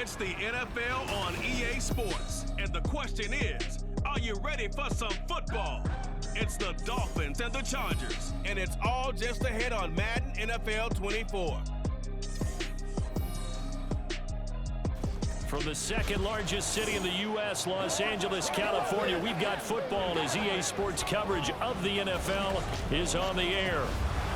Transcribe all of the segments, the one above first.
It's the NFL on EA Sports. And the question is, are you ready for some football? It's the Dolphins and the Chargers. And it's all just ahead on Madden NFL 24. From the second largest city in the U.S., Los Angeles, California, we've got football as EA Sports coverage of the NFL is on the air.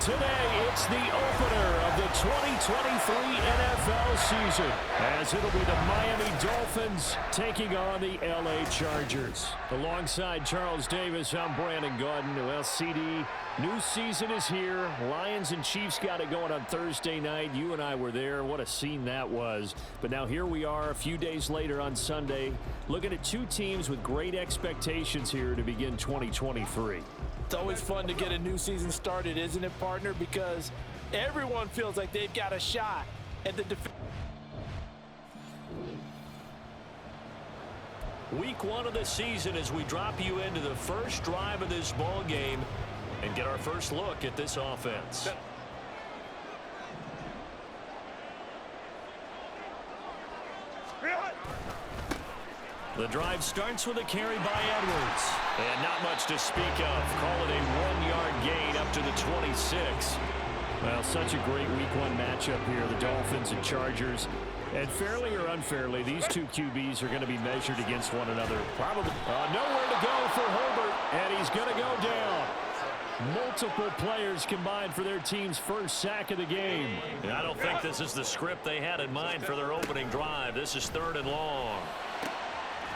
Today, it's the opener of the 2023 NFL season, as it'll be the Miami Dolphins taking on the L.A. Chargers. Alongside Charles Davis, I'm Brandon Gaudin. Well, CD, new season is here. Lions and Chiefs got it going on Thursday night. You and I were there. What a scene that was. But now here we are a few days later on Sunday, looking at two teams with great expectations here to begin 2023. It's always fun to get a new season started, isn't it, partner? Because everyone feels like they've got a shot at the Week one of the season as we drop you into the first drive of this ball game and get our first look at this offense. The drive starts with a carry by Edwards. And not much to speak of. Call it a 1-yard gain up to the 26. Well, such a great week one matchup here, the Dolphins and Chargers. And fairly or unfairly, these two QBs are going to be measured against one another. Probably nowhere to go for Herbert, and he's going to go down. Multiple players combined for their team's first sack of the game. And I don't think this is the script they had in mind for their opening drive. This is 3rd and long.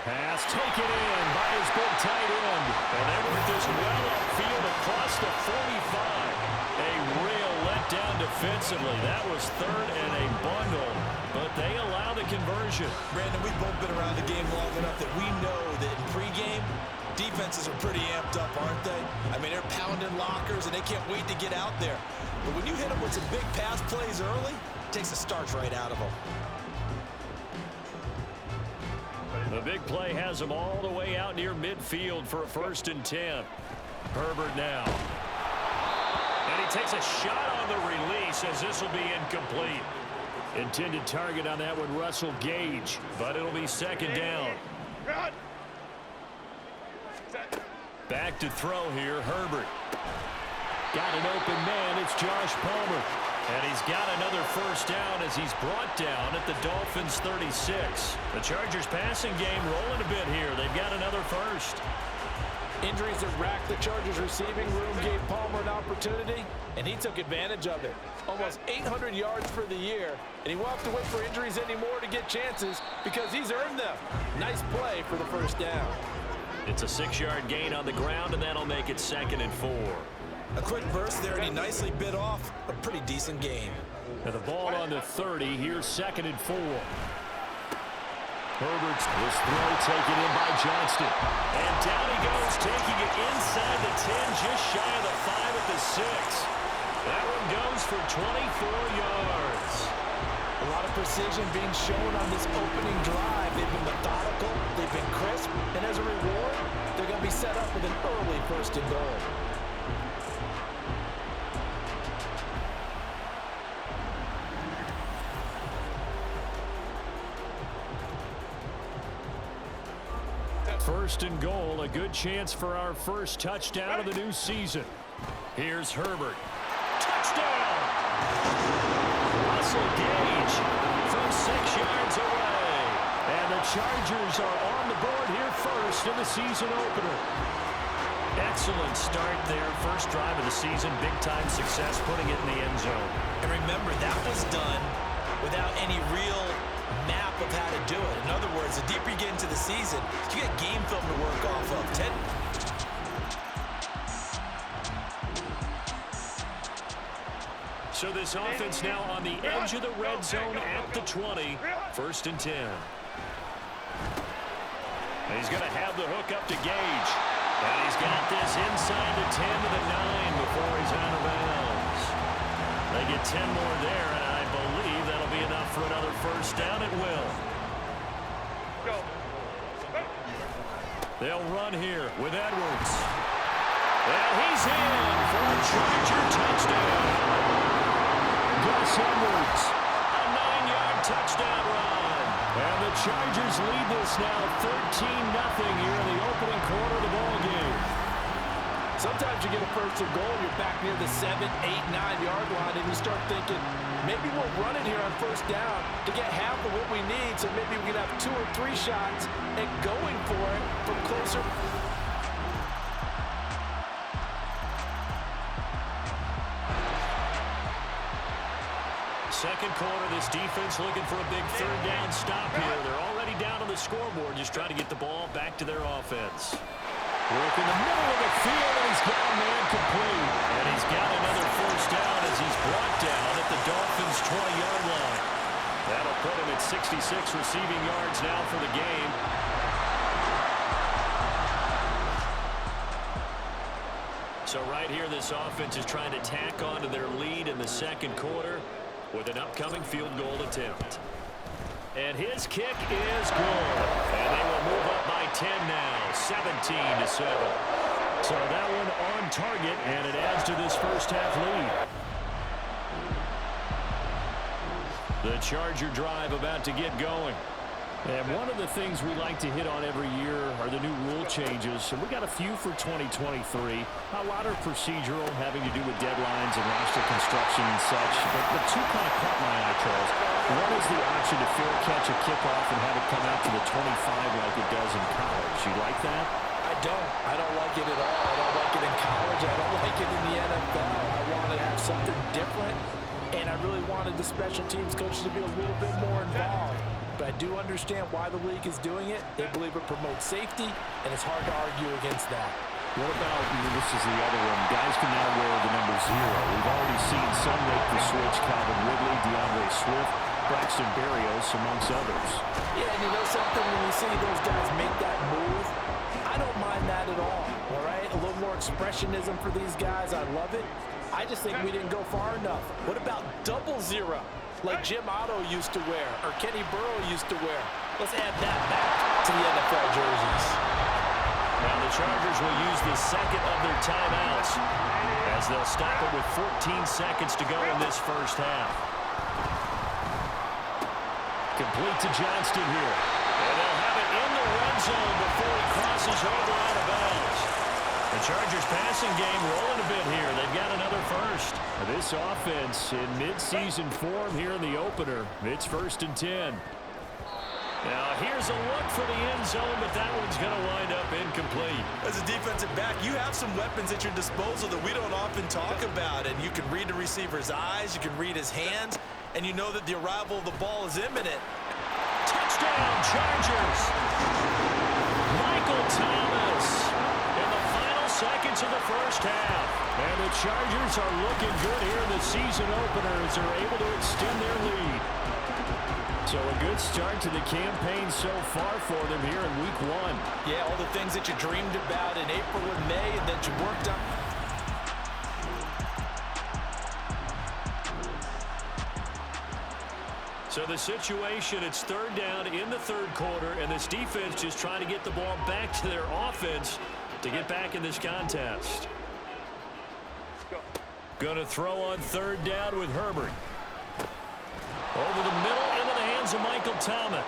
Pass taken in by his big tight end. And Edwards is well upfield across the 45. A real letdown defensively. That was 3rd and a bundle. But they allow the conversion. Brandon, we've both been around the game long enough that we know that in pregame, defenses are pretty amped up, aren't they? I mean, they're pounding lockers, and they can't wait to get out there. But when you hit them with some big pass plays early, it takes the starch right out of them. The big play has him all the way out near midfield for a 1st and 10. Herbert now. And he takes a shot on the release as this will be incomplete. Intended target on that one, Russell Gage, but it'll be 2nd down. Back to throw here, Herbert. Got an open man, it's Josh Palmer. And he's got another 1st down as he's brought down at the Dolphins' 36. The Chargers passing game rolling a bit here. They've got another 1st. injuries that racked the Chargers receiving room gave Palmer an opportunity, and he took advantage of it. Almost 800 yards for the year, and he won't have to wait for injuries anymore to get chances because he's earned them. Nice play for the 1st down. It's a 6-yard gain on the ground, and that'll make it 2nd and 4. A quick burst there, and he nicely bit off a pretty decent gain. And the ball on the 30. Here's 2nd and 4. Herbert's this throw taken in by Johnston. And down he goes, taking it inside the 10, just shy of the 5 at the 6. That one goes for 24 yards. A lot of precision being shown on this opening drive. They've been methodical, they've been crisp, and as a reward, they're going to be set up with an early 1st and goal. First and goal, a good chance for our first touchdown of the new season. Here's Herbert. Touchdown! Russell Gage from 6 yards away. And the Chargers are on the board here first in the season opener. Excellent start there. First drive of the season, big-time success, putting it in the end zone. And remember, that was done without any real map of how to do it. In other words, the deeper you get into the season, you get game film to work off of. So this offense now on the edge of the red zone at the 20. 1st and 10. He's going to have the hook up to Gage. And he's got this inside the 10 to the 9 before he's out of bounds. They get 10 more there, and I believe that'll be enough for another 1st down. It will. They'll run here with Edwards. And he's in for a Charger touchdown. Gus Edwards, a 9-yard touchdown run. And the Chargers lead this now 13-0 here in the opening quarter of the ball game. Sometimes you get a first and goal, you're back near the 7, 8, 9-yard line, and you start thinking, maybe we'll run it here on first down to get half of what we need, so maybe we can have 2 or 3 shots and going for it from closer. Second quarter, this defense looking for a big third down stop here. They're already down on the scoreboard, just trying to get the ball back to their offense. Work in the middle of the field, and he's got a man complete. And he's got another first down as he's brought down at the Dolphins' 20-yard line. That'll put him at 66 receiving yards now for the game. So right here, this offense is trying to tack on to their lead in the second quarter with an upcoming field goal attempt. And his kick is good. And they will move up by 10 now, 17-7. So that one on target, and it adds to this first half lead. The Charger drive about to get going. And one of the things we like to hit on every year are the new rule changes. And we got a few for 2023. A lot are procedural, having to do with deadlines and roster construction and such. But two kind of caught my eye, Charles. One is the option to fair catch a kickoff and have it come out to the 25 like it does in college. You like that? I don't like it at all. I don't like it in college. I don't like it in the NFL. I want to have something different. And I really wanted the special teams coaches to be a little bit more involved. But I do understand why the league is doing it. They believe it promotes safety, and it's hard to argue against that. What about, this is the other one, guys can now wear the number 0. We've already seen some make the switch, Calvin Ridley, DeAndre Swift, Braxton Berrios, amongst others. Yeah, and you know something, when you see those guys make that move, I don't mind that at all right? A little more expressionism for these guys, I love it. I just think we didn't go far enough. What about 000? Like Jim Otto used to wear, or Kenny Burrow used to wear. Let's add that back to the NFL jerseys. Now the Chargers will use the second of their timeouts as they'll stop it with 14 seconds to go in this first half. Complete to Johnston here. And they'll have it in the red zone before he crosses over out of bounds. The Chargers passing game rolling a bit here. They've got another first. This offense in midseason form here in the opener. It's 1st and 10. Now here's a look for the end zone, but that one's going to wind up incomplete. As a defensive back, you have some weapons at your disposal that we don't often talk about. And you can read the receiver's eyes, you can read his hands, and you know that the arrival of the ball is imminent. Touchdown, Chargers! Michael Thomas in the final seconds of the first half. And the Chargers are looking good here in the season opener as they're able to extend their lead. So a good start to the campaign so far for them here in week 1. Yeah, all the things that you dreamed about in April and May and that you worked on. So the situation, it's 3rd down in the 3rd quarter, and this defense just trying to get the ball back to their offense to get back in this contest. Going to throw on 3rd down with Herbert. Over the middle, into the hands of Michael Thomas.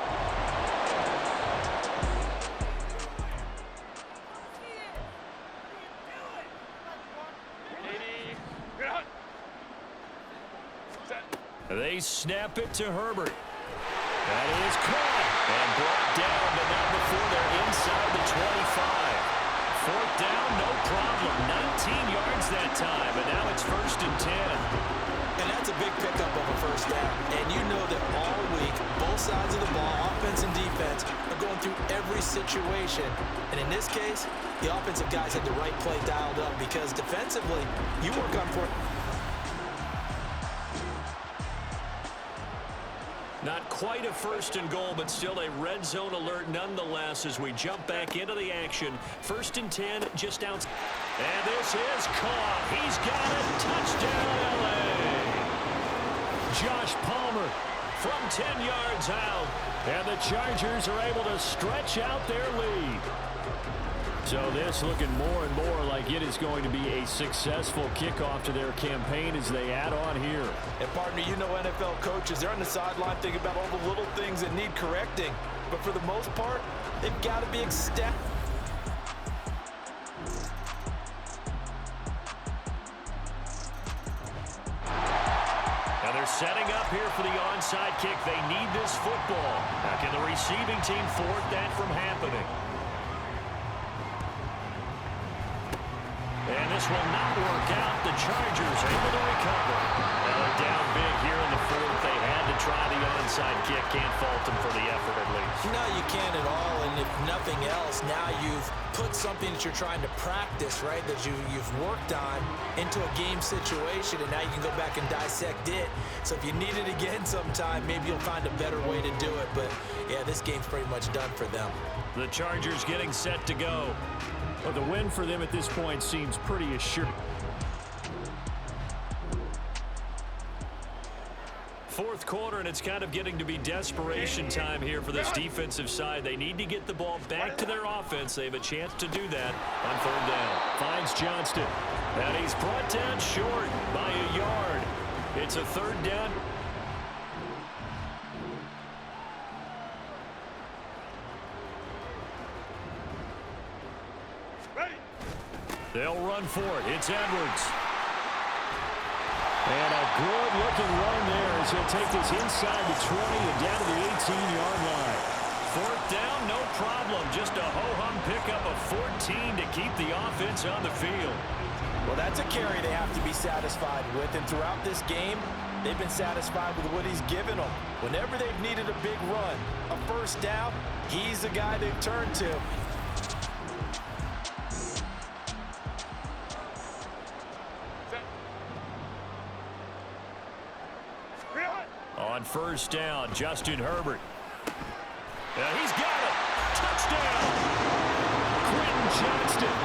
They snap it to Herbert. That is caught and brought down, but not before they're inside the 25. 4th down, no problem. 19 yards that time, and now it's 1st and 10. And that's a big pickup of a first down. And you know that all week, both sides of the ball, offense and defense, are going through every situation. And in this case, the offensive guys had the right play dialed up because defensively, you work on for it. Not quite a 1st and goal, but still a red zone alert nonetheless as we jump back into the action. 1st and 10, just out. And this is caught. He's got it. Touchdown, L.A. Josh Palmer from 10 yards out. And the Chargers are able to stretch out their lead. So this looking more and more like it is going to be a successful kickoff to their campaign as they add on here. And partner, you know NFL coaches, they're on the sideline thinking about all the little things that need correcting. But for the most part, they've got to be ecstatic. Now they're setting up here for the onside kick. They need this football. Now can the receiving team thwart that from happening? And this will not work out. The Chargers able to recover. Now they're down big here in the fourth. They had to try the onside kick. Can't fault them for the effort at least. No, you can't at all. And if nothing else, now you've put something that you're trying to practice, right, that you've worked on into a game situation, and now you can go back and dissect it. So if you need it again sometime, maybe you'll find a better way to do it. But, yeah, this game's pretty much done for them. The Chargers getting set to go. Well, the win for them at this point seems pretty assured. Fourth quarter, and it's kind of getting to be desperation time here for this defensive side. They need to get the ball back to their offense. They have a chance to do that on third down. Finds Johnston. And he's brought down short by a yard. It's a third down. They'll run for it. It's Edwards. And a good-looking run there as he'll take this inside the 20 and down to the 18-yard line. Fourth down, no problem. Just a ho-hum pickup of 14 to keep the offense on the field. Well, that's a carry they have to be satisfied with. And throughout this game, they've been satisfied with what he's given them. Whenever they've needed a big run, a first down, he's the guy they've turned to. On first down, Justin Herbert. He's got it. Touchdown. Quentin Johnston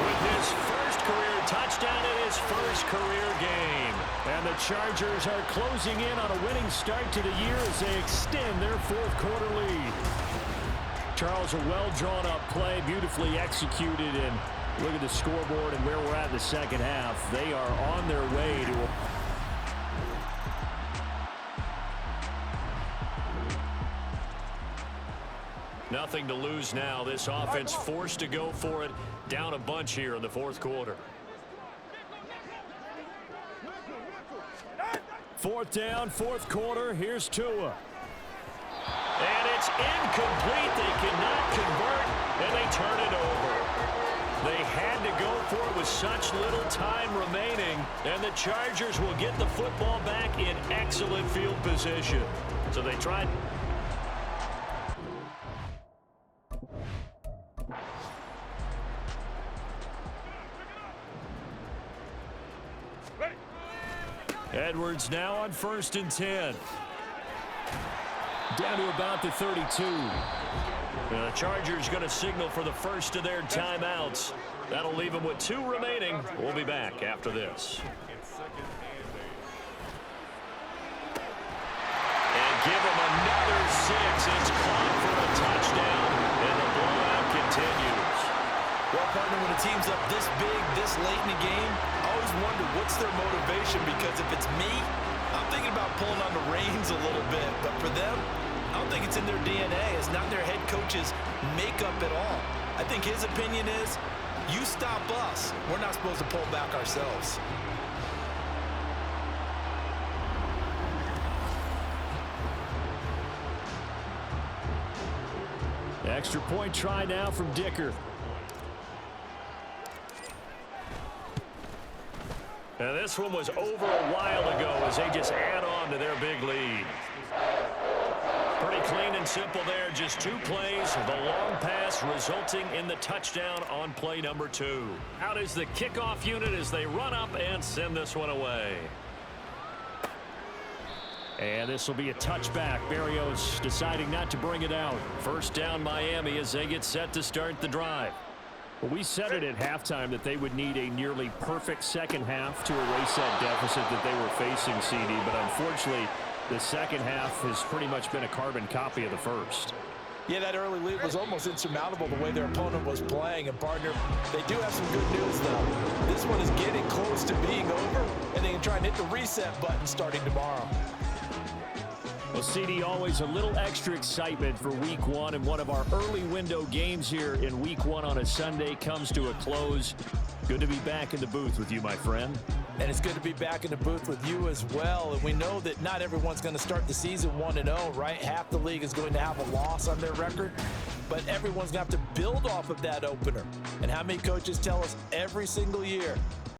With his first career touchdown in his first career game. And the Chargers are closing in on a winning start to the year as they extend their fourth quarter lead. Charles, a well-drawn-up play, beautifully executed, and look at the scoreboard and where we're at in the second half. They are on their way to a nothing to lose now. This offense forced to go for it. Down a bunch here in the fourth quarter. fourth down, fourth quarter. Here's Tua. And it's incomplete. They cannot convert, and they turn it over. They had to go for it with such little time remaining, and the Chargers will get the football back in excellent field position. So they tried. Edwards now on 1st and 10. Down to about the 32. The Chargers going to signal for the first of their timeouts. That'll leave them with 2 remaining. We'll be back after this. And give them another 6. It's caught for a touchdown, and the blowout continues. Well, partner, when a team's up this big, this late in the game, I always wonder what's their motivation, because if it's me, I'm thinking about pulling on the reins a little bit. But for them, I don't think it's in their DNA. It's not their head coach's makeup at all. I think his opinion is, you stop us. We're not supposed to pull back ourselves. Extra point try now from Dicker. And this one was over a while ago as they just add on to their big lead. Pretty clean and simple there. Just 2 plays. The long pass resulting in the touchdown on play number 2. Out is the kickoff unit as they run up and send this one away. And this will be a touchback. Berrios deciding not to bring it out. First down Miami as they get set to start the drive. Well, we said it at halftime that they would need a nearly perfect second half to erase that deficit that they were facing, CD. But unfortunately, the second half has pretty much been a carbon copy of the first. Yeah, that early lead was almost insurmountable the way their opponent was playing. And, partner, they do have some good news, though. This one is getting close to being over, and they can try and hit the reset button starting tomorrow. Well, CD, always a little extra excitement for Week 1, and one of our early window games here in Week 1 on a Sunday comes to a close. Good to be back in the booth with you, my friend. And it's good to be back in the booth with you as well. And we know that not everyone's going to start the season 1-0, right? Half the league is going to have a loss on their record. But everyone's going to have to build off of that opener. And how many coaches tell us every single year,